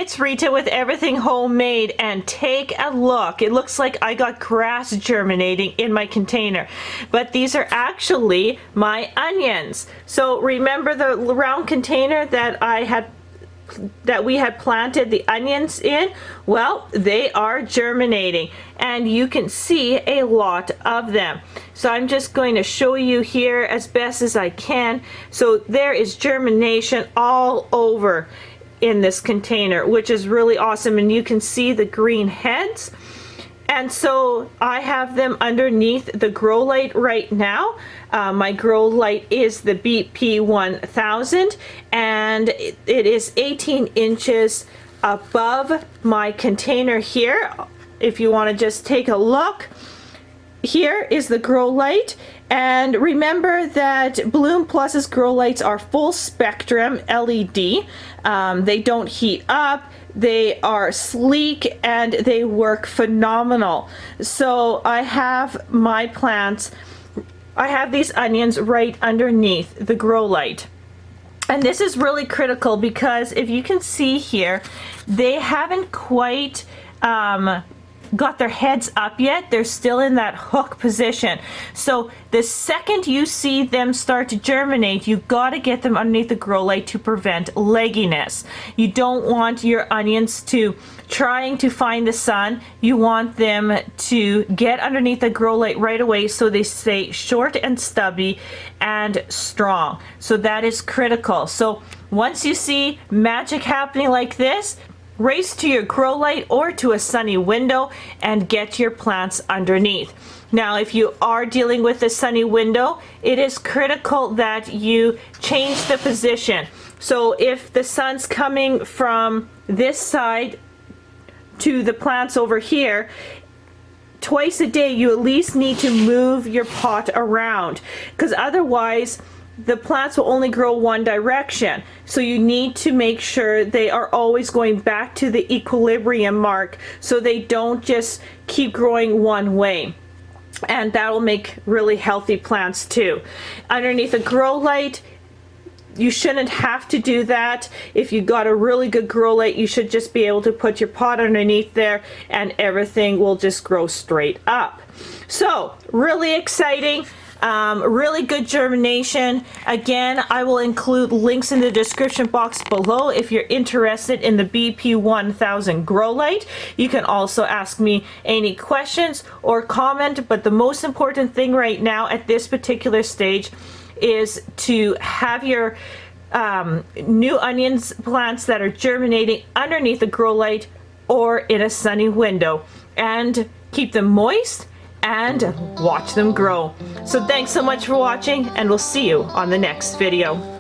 it's Rita with Everything Homemade, and take a look. It looks like I got grass germinating in my container, but these are actually my onions. So remember the round container that we had planted the onions in? Well, they are germinating, and you can see a lot of them. So I'm just going to show you here as best as I can. So there is germination all over in this container, which is really awesome, and you can see the green heads. And so I have them underneath the grow light right now. My grow light is the BP 1000, and it is 18 inches above my container here. If you want to just take a look, here is the grow light. And remember that Bloom Plus's grow lights are full spectrum LED. They don't heat up, they are sleek, and they work phenomenal. So I have my plants, I have these onions right underneath the grow light. And this is really critical because if you can see here, they haven't quite got their heads up yet. They're still in that hook position. So the second you see them start to germinate, you got to get them underneath the grow light to prevent legginess. You don't want your onions to trying to find the sun. You want them to get underneath the grow light right away so they stay short and stubby and strong. So that is critical. So once you see magic happening like this, race to your grow light or to a sunny window and get your plants underneath. Now, if you are dealing with a sunny window, it is critical that you change the position. So if the sun's coming from this side to the plants over here, twice a day you at least need to move your pot around, because otherwise the plants will only grow one direction. So you need to make sure they are always going back to the equilibrium mark so they don't just keep growing one way. And that will make really healthy plants too. Underneath a grow light, you shouldn't have to do that. If you got a really good grow light, you should just be able to put your pot underneath there and everything will just grow straight up. So really exciting. Really good germination. Again, I will include links in the description box below if you're interested in the BP 1000 grow light. You can also ask me any questions or comment, but the most important thing right now at this particular stage is to have your new onions plants that are germinating underneath the grow light or in a sunny window, and keep them moist and watch them grow. So thanks so much for watching, and we'll see you on the next video.